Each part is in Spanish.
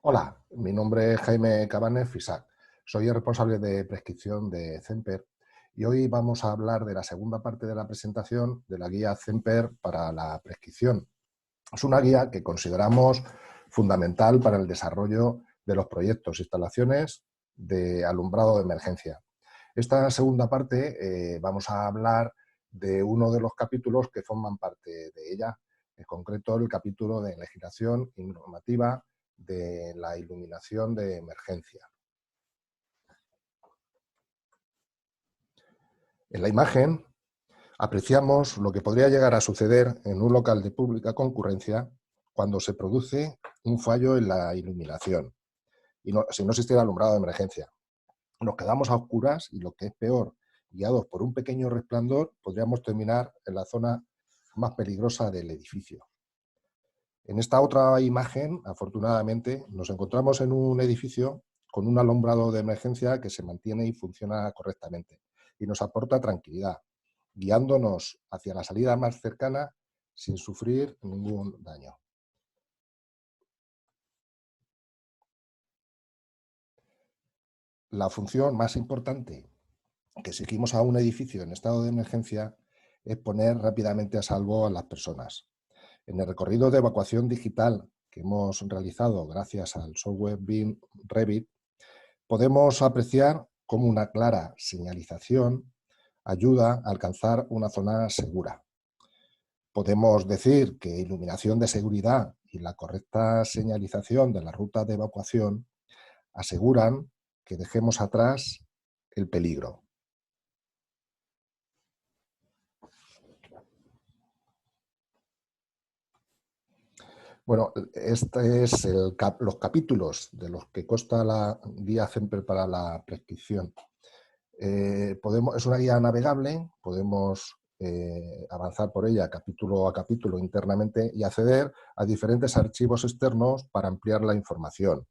Hola, mi nombre es Jaime Cabanes Fisac. Soy el responsable de prescripción de CEMPER y hoy vamos a hablar de la segunda parte de la presentación de la guía CEMPER para la prescripción. Es una guía que consideramos fundamental para el desarrollo de los proyectos e instalaciones de alumbrado de emergencia. Esta segunda parte vamos a hablar de uno de los capítulos que forman parte de ella, en concreto el capítulo de legislación y normativa de la iluminación de emergencia. En la imagen apreciamos lo que podría llegar a suceder en un local de pública concurrencia cuando se produce un fallo en la iluminación y si no existiera alumbrado de emergencia. Nos quedamos a oscuras y, lo que es peor, guiados por un pequeño resplandor, podríamos terminar en la zona más peligrosa del edificio. En esta otra imagen, afortunadamente, nos encontramos en un edificio con un alumbrado de emergencia que se mantiene y funciona correctamente y nos aporta tranquilidad, guiándonos hacia la salida más cercana sin sufrir ningún daño. La función más importante que exigimos a un edificio en estado de emergencia es poner rápidamente a salvo a las personas. En el recorrido de evacuación digital que hemos realizado gracias al software BIM Revit, podemos apreciar cómo una clara señalización ayuda a alcanzar una zona segura. Podemos decir que iluminación de seguridad y la correcta señalización de la ruta de evacuación aseguran que dejemos atrás el peligro. Bueno, este es los capítulos de los que consta la guía CEMPER para la prescripción. Es una guía navegable, podemos avanzar por ella capítulo a capítulo internamente y acceder a diferentes archivos externos para ampliar la información.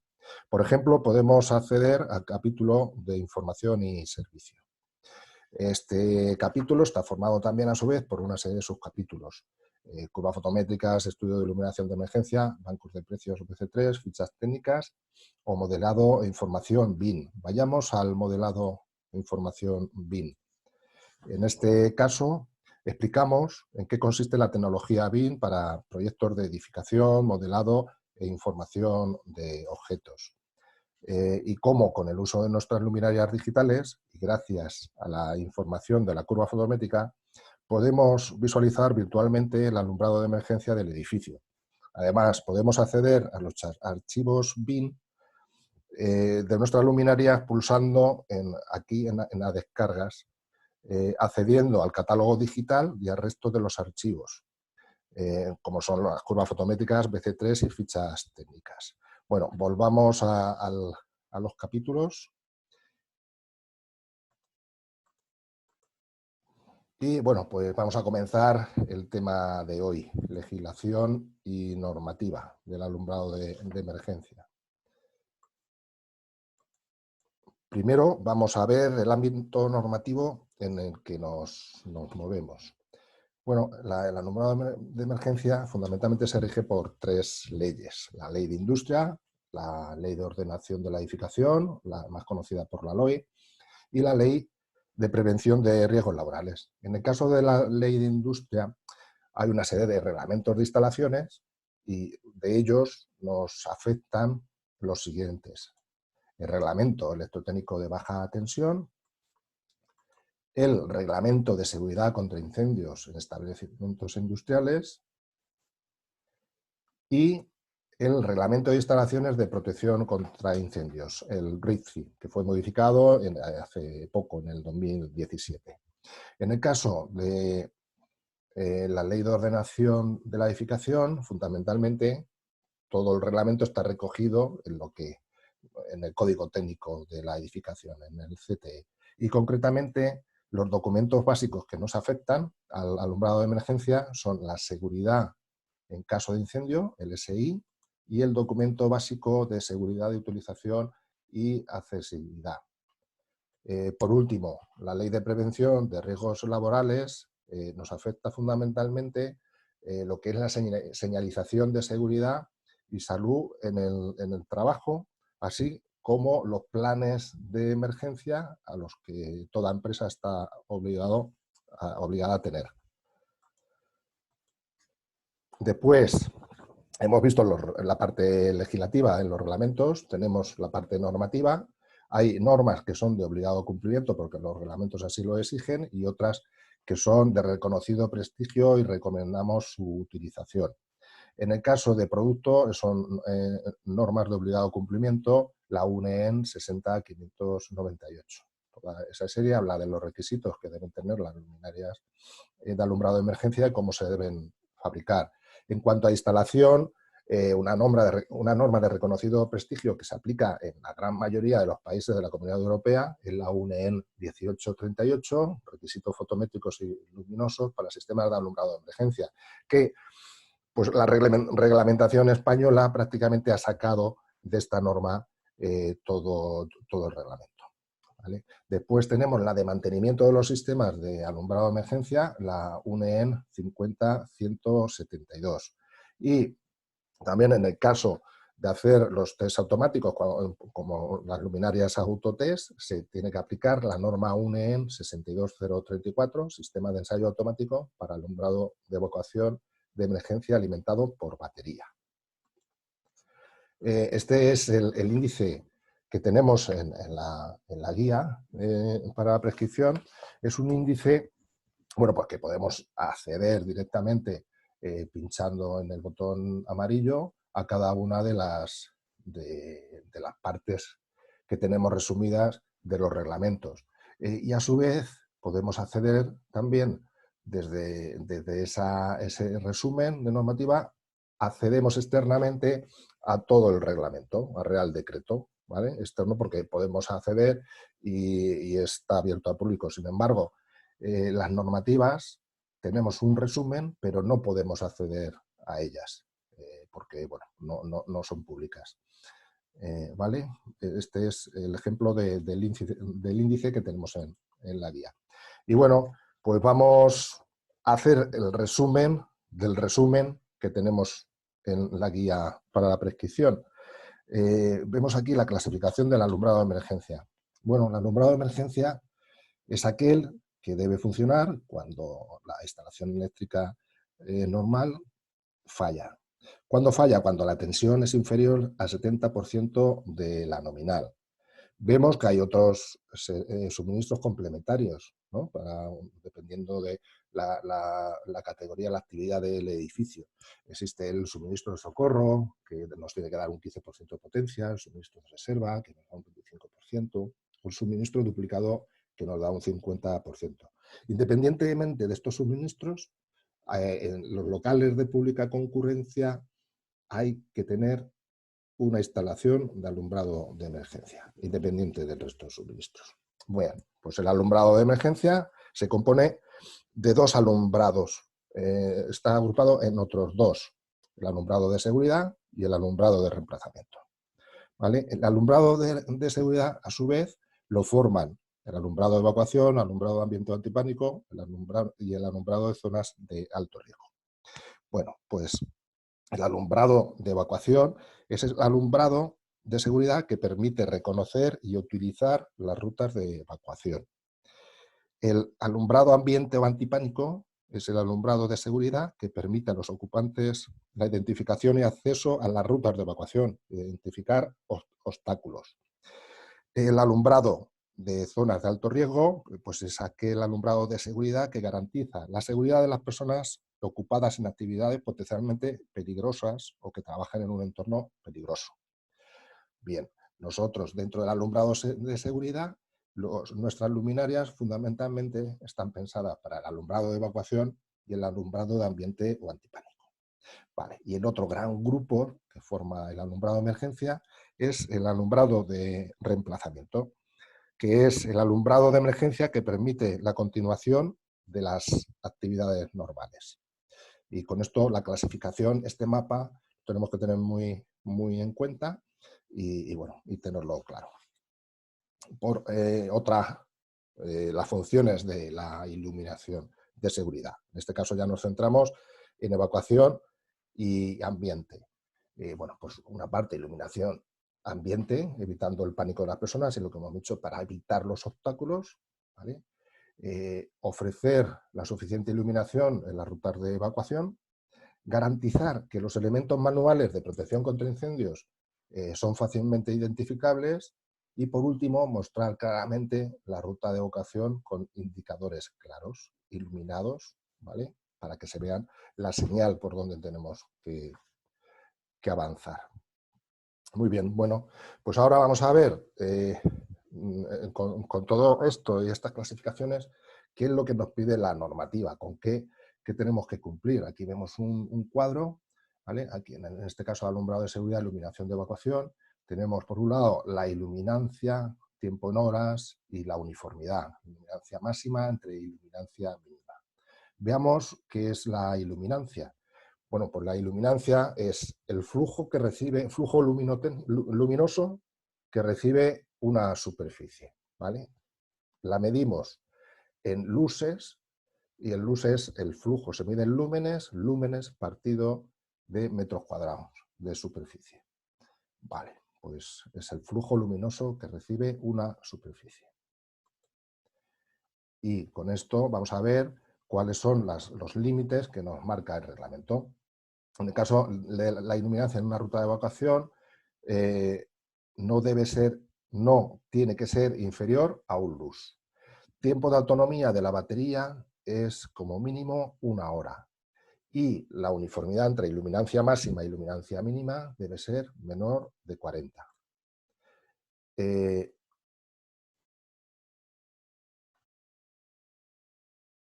Por ejemplo, podemos acceder al capítulo de información y servicio. Este capítulo está formado también, a su vez, por una serie de subcapítulos. Curvas fotométricas, estudio de iluminación de emergencia, bancos de precios VC3, fichas técnicas o modelado e información BIM. Vayamos al modelado e información BIM. En este caso, explicamos en qué consiste la tecnología BIM para proyectos de edificación, modelado e información de objetos. Y cómo, con el uso de nuestras luminarias digitales y gracias a la información de la curva fotométrica, podemos visualizar virtualmente el alumbrado de emergencia del edificio. Además, podemos acceder a los archivos BIM de nuestras luminarias pulsando aquí en las descargas, accediendo al catálogo digital y al resto de los archivos, como son las curvas fotométricas, VC3 y fichas técnicas. Bueno, volvamos a los capítulos. Y bueno, pues vamos a comenzar el tema de hoy, legislación y normativa del alumbrado de emergencia. Primero vamos a ver el ámbito normativo en el que nos movemos. Bueno, el alumbrado de emergencia fundamentalmente se rige por tres leyes: la Ley de Industria, la Ley de Ordenación de la Edificación, la más conocida por la LOE, y la Ley de Prevención de Riesgos Laborales. En el caso de la Ley de Industria hay una serie de reglamentos de instalaciones y de ellos nos afectan los siguientes: el Reglamento Electrotécnico de Baja Tensión, el Reglamento de Seguridad contra Incendios en Establecimientos Industriales y el Reglamento de Instalaciones de Protección contra Incendios, el RIGCI, que fue modificado hace poco, en el 2017. En el caso de la Ley de Ordenación de la Edificación, fundamentalmente todo el reglamento está recogido en el Código Técnico de la Edificación, en el CTE. Y concretamente, los documentos básicos que nos afectan al alumbrado de emergencia son la seguridad en caso de incendio, el SI, y el documento básico de seguridad de utilización y accesibilidad. Por último, la Ley de Prevención de Riesgos Laborales nos afecta fundamentalmente lo que es la señalización de seguridad y salud en el trabajo, así como los planes de emergencia a los que toda empresa está obligada a tener. Después, hemos visto la parte legislativa en los reglamentos, tenemos la parte normativa. Hay normas que son de obligado cumplimiento porque los reglamentos así lo exigen y otras que son de reconocido prestigio y recomendamos su utilización. En el caso de producto, son normas de obligado cumplimiento, la UNEEN 60598. Toda esa serie habla de los requisitos que deben tener las luminarias de alumbrado de emergencia y cómo se deben fabricar. En cuanto a instalación, una norma de reconocido prestigio que se aplica en la gran mayoría de los países de la Comunidad Europea es la UNEEN 1838, requisitos fotométricos y luminosos para sistemas de alumbrado de emergencia, que pues la reglamentación española prácticamente ha sacado de esta norma todo el reglamento. ¿Vale? Después tenemos la de mantenimiento de los sistemas de alumbrado de emergencia, la UNEEN 50172. Y también en el caso de hacer los test automáticos, como las luminarias autotest, se tiene que aplicar la norma UNEEN 62034, sistema de ensayo automático para alumbrado de evacuación de emergencia alimentado por batería. Este es el índice que tenemos en la guía para la prescripción. Es un índice, bueno, pues que podemos acceder directamente pinchando en el botón amarillo a cada una de las partes que tenemos resumidas de los reglamentos. Y a su vez podemos acceder también desde ese resumen de normativa, accedemos externamente a todo el reglamento, al Real Decreto, ¿vale? Externo porque podemos acceder y está abierto al público. Sin embargo, las normativas tenemos un resumen, pero no podemos acceder a ellas porque bueno, no son públicas. ¿Vale? Este es el ejemplo del índice que tenemos en la guía. Y bueno, pues vamos a hacer el resumen del resumen que tenemos en la guía para la prescripción. Vemos aquí la clasificación del alumbrado de emergencia. Bueno, el alumbrado de emergencia es aquel que debe funcionar cuando la instalación eléctrica normal falla. ¿Cuándo falla? Cuando la tensión es inferior al 70% de la nominal. Vemos que hay otros suministros complementarios, ¿no? Dependiendo de la categoría, la actividad del edificio. Existe el suministro de socorro, que nos tiene que dar un 15% de potencia, el suministro de reserva, que nos da un 25%, un suministro duplicado que nos da un 50%. Independientemente de estos suministros, en los locales de pública concurrencia hay que tener una instalación de alumbrado de emergencia, independiente del resto de suministros. Bueno, pues el alumbrado de emergencia se compone de dos alumbrados. Está agrupado en otros dos, el alumbrado de seguridad y el alumbrado de reemplazamiento. ¿Vale? El alumbrado de seguridad, a su vez, lo forman el alumbrado de evacuación, el alumbrado de ambiente antipánico y el alumbrado de zonas de alto riesgo. Bueno, pues el alumbrado de evacuación es el alumbrado de seguridad que permite reconocer y utilizar las rutas de evacuación. El alumbrado ambiente o antipánico es el alumbrado de seguridad que permite a los ocupantes la identificación y acceso a las rutas de evacuación, identificar obstáculos. El alumbrado de zonas de alto riesgo, pues es aquel alumbrado de seguridad que garantiza la seguridad de las personas ocupadas en actividades potencialmente peligrosas o que trabajan en un entorno peligroso. Bien, nosotros dentro del alumbrado de seguridad, nuestras luminarias fundamentalmente están pensadas para el alumbrado de evacuación y el alumbrado de ambiente o antipánico. Vale. Y el otro gran grupo que forma el alumbrado de emergencia es el alumbrado de reemplazamiento, que es el alumbrado de emergencia que permite la continuación de las actividades normales. Y con esto la clasificación, este mapa, tenemos que tener muy en cuenta y bueno, y tenerlo claro. Por las funciones de la iluminación de seguridad. En este caso ya nos centramos en evacuación y ambiente. Bueno, pues una parte iluminación ambiente, evitando el pánico de las personas, y lo que hemos dicho para evitar los obstáculos, ¿vale? Ofrecer la suficiente iluminación en las rutas de evacuación, garantizar que los elementos manuales de protección contra incendios son fácilmente identificables y, por último, mostrar claramente la ruta de evacuación con indicadores claros, iluminados, ¿vale? Para que se vean la señal por donde tenemos que avanzar. Muy bien, bueno, pues ahora vamos a ver, con todo esto y estas clasificaciones, qué es lo que nos pide la normativa, con qué tenemos que cumplir. Aquí vemos un cuadro, ¿vale? Aquí en este caso alumbrado de seguridad, iluminación de evacuación. Tenemos por un lado la iluminancia, tiempo en horas y la uniformidad, iluminancia máxima entre iluminancia mínima. Veamos qué es la iluminancia. Bueno, pues la iluminancia es el flujo que recibe, flujo luminoso que recibe una superficie, ¿vale? La medimos en luces y el luz es el flujo, se mide en lúmenes, lúmenes partido de metros cuadrados de superficie. Vale, pues es el flujo luminoso que recibe una superficie. Y con esto vamos a ver cuáles son los límites que nos marca el reglamento. En el caso de la iluminancia en una ruta de evacuación, no tiene que ser inferior a un lux. Tiempo de autonomía de la batería es como mínimo 1 hora. Y la uniformidad entre iluminancia máxima e iluminancia mínima debe ser menor de 40.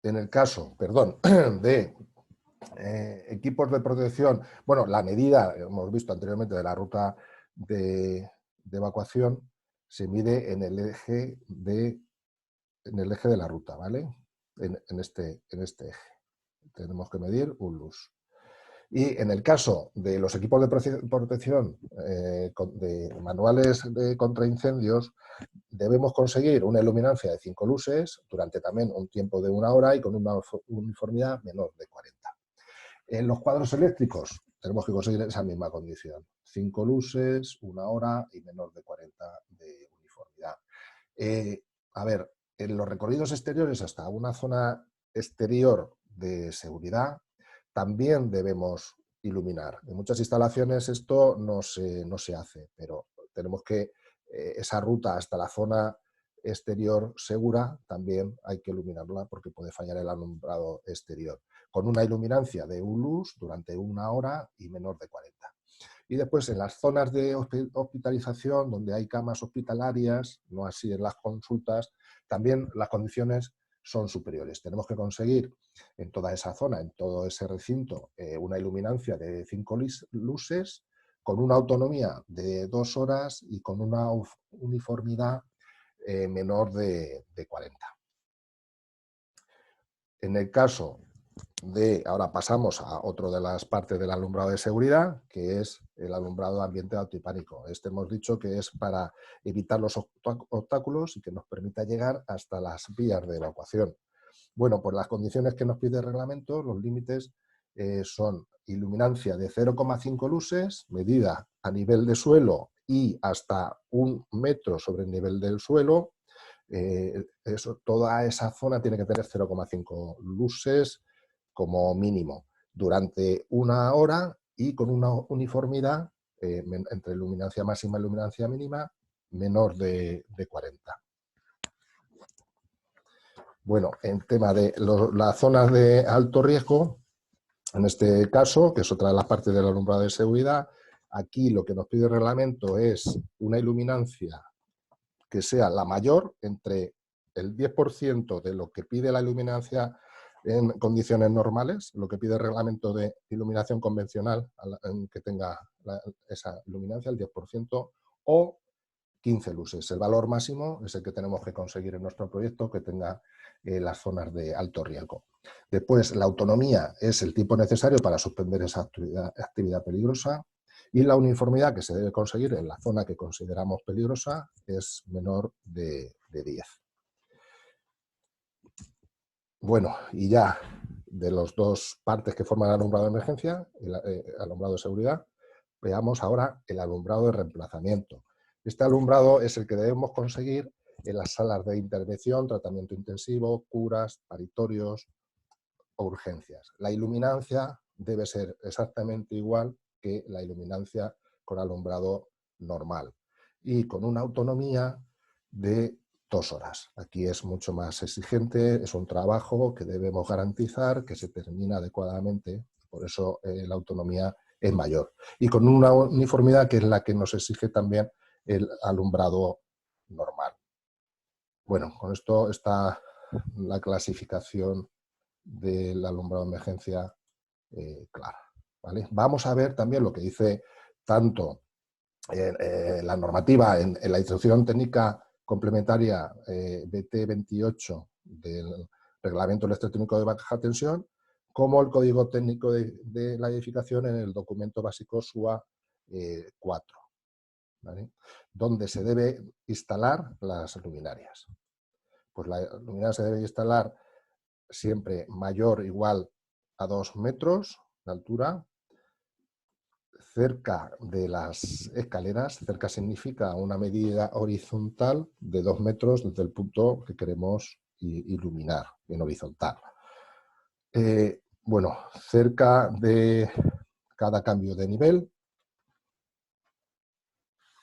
En el caso, perdón, de equipos de protección, bueno, la medida, hemos visto anteriormente, de la ruta de evacuación se mide en el eje de la ruta, ¿vale? En este eje. Tenemos que medir un lux. Y en el caso de los equipos de protección de manuales de contraincendios, debemos conseguir una iluminancia de 5 luces durante también un tiempo de 1 hora y con una uniformidad menor de 40. En los cuadros eléctricos tenemos que conseguir esa misma condición. 5 luces, 1 hora y menor de 40 de uniformidad. A ver, en los recorridos exteriores hasta una zona exterior de seguridad también debemos iluminar. En muchas instalaciones esto no se hace, pero tenemos que esa ruta hasta la zona exterior segura también hay que iluminarla porque puede fallar el alumbrado exterior, con una iluminancia de un lux durante 1 hora y menor de 40. Y después en las zonas de hospitalización, donde hay camas hospitalarias, no así en las consultas, también las condiciones son superiores. Tenemos que conseguir en toda esa zona, en todo ese recinto, una iluminancia de 5 luces, con una autonomía de 2 horas y con una uniformidad menor de 40. En el caso ahora pasamos a otra de las partes del alumbrado de seguridad, que es el alumbrado ambiente de alto y pánico. Este hemos dicho que es para evitar los obstáculos y que nos permita llegar hasta las vías de evacuación. Bueno, pues las condiciones que nos pide el reglamento, los límites son iluminancia de 0,5 luces, medida a nivel de suelo y hasta 1 metro sobre el nivel del suelo. Toda esa zona tiene que tener 0,5 luces como mínimo durante 1 hora y con una uniformidad entre iluminancia máxima y iluminancia mínima menor de 40. Bueno, en tema de las zonas de alto riesgo, en este caso, que es otra de las partes del alumbrado de seguridad, aquí lo que nos pide el reglamento es una iluminancia que sea la mayor entre el 10% de lo que pide la iluminancia en condiciones normales, lo que pide el reglamento de iluminación convencional, que tenga esa iluminancia, el 10%, o 15 luces. El valor máximo es el que tenemos que conseguir en nuestro proyecto, que tenga las zonas de alto riesgo. Después, la autonomía es el tiempo necesario para suspender esa actividad peligrosa, y la uniformidad que se debe conseguir en la zona que consideramos peligrosa es menor de 10. Bueno, y ya de las dos partes que forman el alumbrado de emergencia, el alumbrado de seguridad, Veamos ahora el alumbrado de reemplazamiento. Este alumbrado es el que debemos conseguir en las salas de intervención, tratamiento intensivo, curas, paritorios o urgencias. La iluminancia debe ser exactamente igual que la iluminancia con alumbrado normal y con una autonomía de 2 horas. Aquí es mucho más exigente, es un trabajo que debemos garantizar que se termina adecuadamente, por eso la autonomía es mayor. Y con una uniformidad que es la que nos exige también el alumbrado normal. Bueno, con esto está la clasificación del alumbrado de emergencia clara. ¿Vale? Vamos a ver también lo que dice tanto la normativa en la instrucción técnica complementaria BT 28 del Reglamento Electrotécnico de Baja Tensión, como el Código Técnico de la Edificación en el documento básico SUA 4, ¿vale? Donde se debe instalar las luminarias. Pues la luminaria se debe instalar siempre mayor o igual a 2 metros de altura, cerca de las escaleras. Cerca significa una medida horizontal de 2 metros desde el punto que queremos iluminar en horizontal. Bueno, cerca de cada cambio de nivel,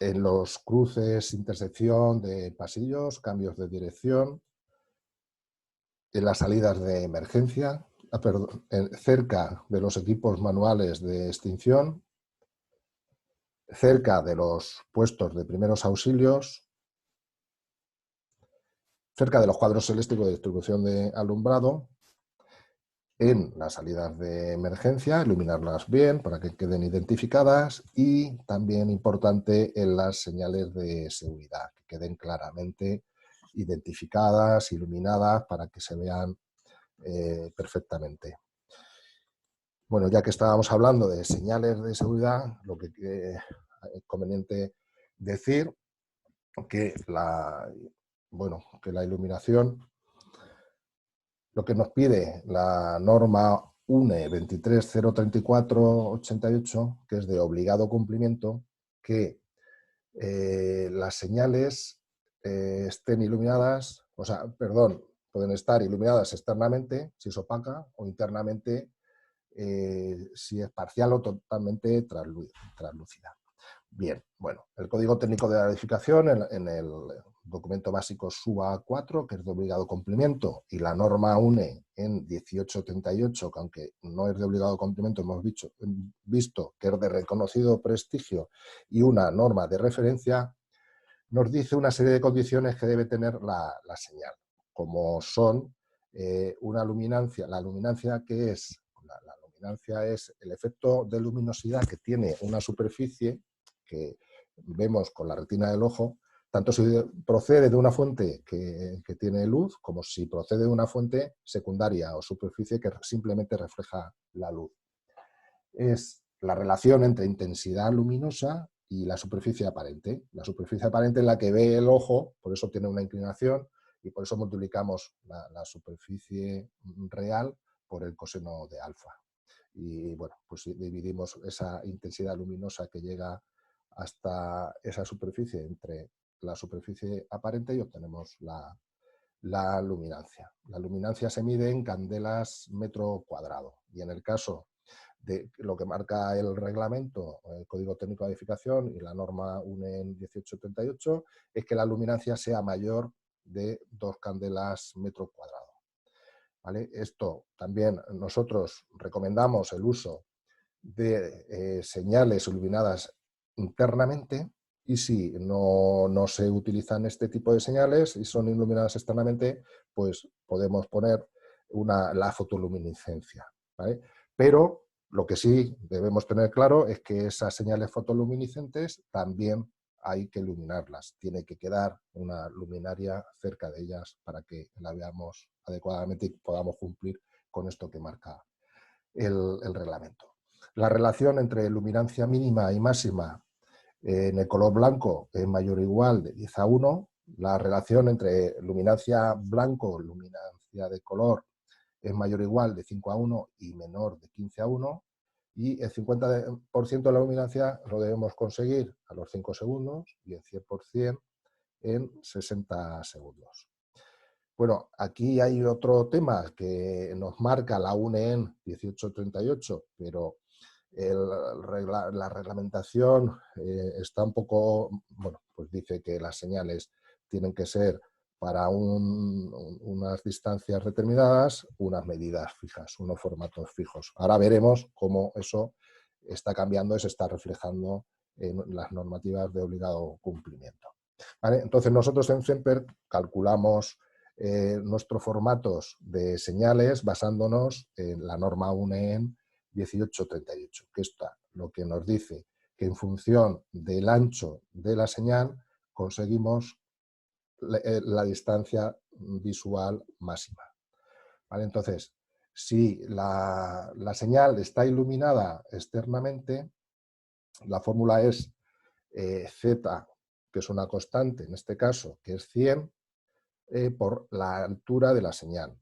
en los cruces, intersección de pasillos, cambios de dirección, en las salidas de emergencia, cerca de los equipos manuales de extinción, cerca de los puestos de primeros auxilios, cerca de los cuadros eléctricos de distribución de alumbrado, en las salidas de emergencia, iluminarlas bien para que queden identificadas, y también importante en las señales de seguridad, que queden claramente identificadas, iluminadas, para que se vean perfectamente. Bueno, ya que estábamos hablando de señales de seguridad, lo que es conveniente decir que la iluminación, lo que nos pide la norma UNE 23034/88, que es de obligado cumplimiento, que las señales estén iluminadas, pueden estar iluminadas externamente, si es opaca, o internamente, si es parcial o totalmente translúcida. Bien, bueno, el Código Técnico de la Edificación en el documento básico SUA 4, que es de obligado cumplimiento, y la norma UNE en 1838, que aunque no es de obligado cumplimiento, hemos visto que es de reconocido prestigio y una norma de referencia, nos dice una serie de condiciones que debe tener la señal, como son una luminancia. La luminancia, ¿qué es? La luminancia es el efecto de luminosidad que tiene una superficie que vemos con la retina del ojo, tanto si procede de una fuente que tiene luz, como si procede de una fuente secundaria o superficie que simplemente refleja la luz. Es la relación entre intensidad luminosa y la superficie aparente. La superficie aparente es la que ve el ojo, por eso tiene una inclinación, y por eso multiplicamos la superficie real por el coseno de alfa. Y bueno, pues dividimos esa intensidad luminosa que llega hasta esa superficie entre la superficie aparente y obtenemos la luminancia. La luminancia se mide en candelas metro cuadrado, y en el caso de lo que marca el reglamento, el Código Técnico de Edificación y la norma UNE 1838, es que la luminancia sea mayor de 2 candelas metro cuadrado. ¿Vale? Esto también nosotros recomendamos el uso de señales iluminadas internamente, y si no se utilizan este tipo de señales y son iluminadas externamente, pues podemos poner la fotoluminiscencia, ¿vale? Pero lo que sí debemos tener claro es que esas señales fotoluminiscentes también hay que iluminarlas. Tiene que quedar una luminaria cerca de ellas para que la veamos adecuadamente y podamos cumplir con esto que marca el reglamento. La relación entre luminancia mínima y máxima en el color blanco es mayor o igual de 10:1. La relación entre luminancia blanco, luminancia de color, es mayor o igual de 5:1 y menor de 15:1. y el 50% de la luminancia lo debemos conseguir a los 5 segundos y el 100% en 60 segundos. Bueno, aquí hay otro tema que nos marca la UNEN 1838, pero la reglamentación está un poco, bueno, pues dice que las señales tienen que ser para unas distancias determinadas, unas medidas fijas, unos formatos fijos. Ahora veremos cómo eso está cambiando y se está reflejando en las normativas de obligado cumplimiento. ¿Vale? Entonces nosotros en CEMPER calculamos nuestros formatos de señales basándonos en la norma UNEN 1838, que está lo que nos dice que en función del ancho de la señal conseguimos la distancia visual máxima. ¿Vale? Entonces, si la señal está iluminada externamente, la fórmula es Z, que es una constante, en este caso, que es 100, por la altura de la señal.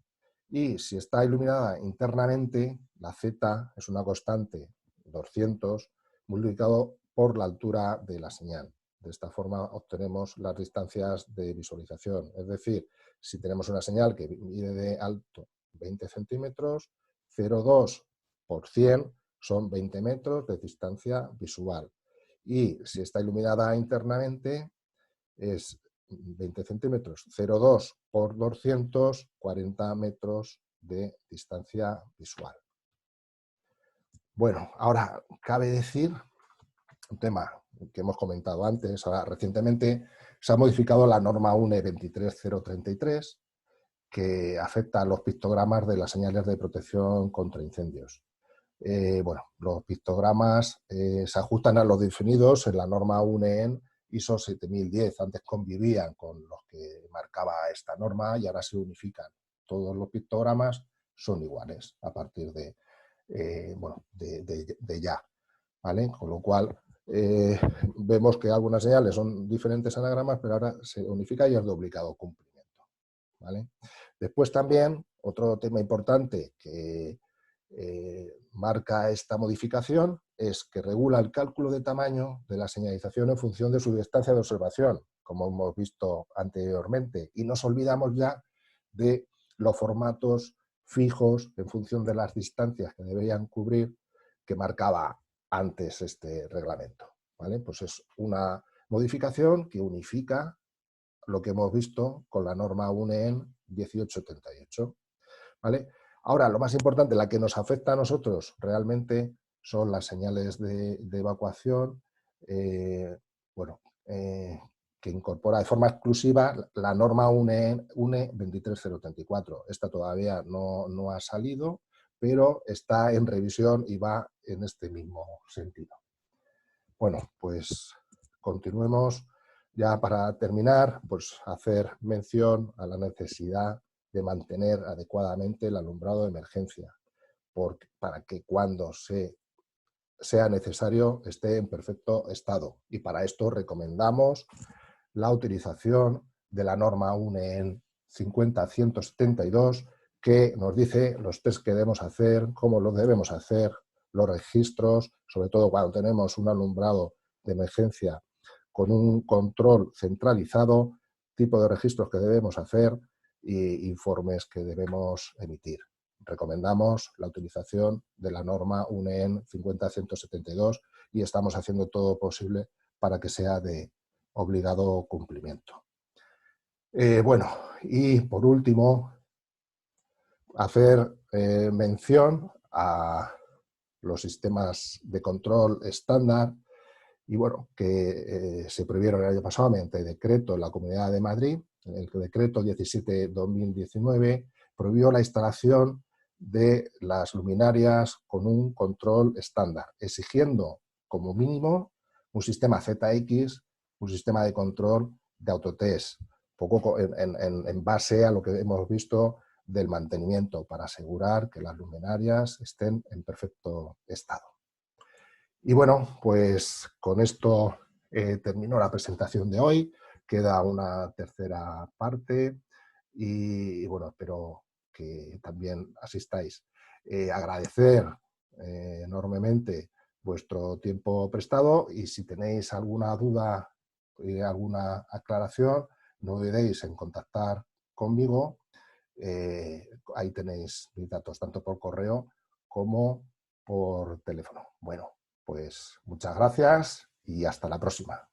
Y si está iluminada internamente, la Z es una constante, 200, multiplicado por la altura de la señal. De esta forma obtenemos las distancias de visualización. Es decir, si tenemos una señal que mide de alto 20 centímetros, 0,2 por 100 son 20 metros de distancia visual. Y si está iluminada internamente, es 20 centímetros, 0,2 por 200, 40 metros de distancia visual. Bueno, ahora cabe decir un tema que hemos comentado antes. Ahora, recientemente se ha modificado la norma UNE 23033 que afecta a los pictogramas de las señales de protección contra incendios. Bueno, los pictogramas se ajustan a los definidos en la norma UNEN ISO 7010. Antes convivían con los que marcaba esta norma y ahora se unifican. Todos los pictogramas son iguales a partir de, bueno, de ya. ¿Vale? Con lo cual vemos que algunas señales son diferentes anagramas, pero ahora se unifica y es de obligado cumplimiento. ¿Vale? Después también, otro tema importante que marca esta modificación es que regula el cálculo de tamaño de la señalización en función de su distancia de observación, como hemos visto anteriormente, y nos olvidamos ya de los formatos fijos en función de las distancias que deberían cubrir que marcaba antes este reglamento. ¿Vale? Pues es una modificación que unifica lo que hemos visto con la norma UNEN 1878. ¿Vale? Ahora, lo más importante, la que nos afecta a nosotros realmente son las señales de evacuación, bueno, que incorpora de forma exclusiva la norma UNE 23034. Esta todavía no ha salido, pero está en revisión y va en este mismo sentido. Bueno, pues continuemos. Ya para terminar, pues hacer mención a la necesidad de mantener adecuadamente el alumbrado de emergencia, para que cuando sea necesario esté en perfecto estado. Y para esto recomendamos la utilización de la norma UNEN 50172, que nos dice los test que debemos hacer, cómo los debemos hacer, los registros, sobre todo cuando tenemos un alumbrado de emergencia con un control centralizado, tipo de registros que debemos hacer e informes que debemos emitir. Recomendamos la utilización de la norma UNEN 50172 y estamos haciendo todo posible para que sea de obligado cumplimiento. Bueno, y por último, hacer mención a los sistemas de control estándar y bueno, que se prohibieron el año pasado mediante decreto en la Comunidad de Madrid. El decreto 17/2019 prohibió la instalación de las luminarias con un control estándar, exigiendo como mínimo un sistema ZX, un sistema de control de autotest, poco en base a lo que hemos visto del mantenimiento para asegurar que las luminarias estén en perfecto estado. Y bueno, pues con esto termino la presentación de hoy. Queda una tercera parte y bueno, espero que también asistáis. Agradecer enormemente vuestro tiempo prestado y si tenéis alguna duda y alguna aclaración, no dudéis en contactar conmigo. Ahí tenéis mis datos, tanto por correo como por teléfono. Bueno, pues muchas gracias y hasta la próxima.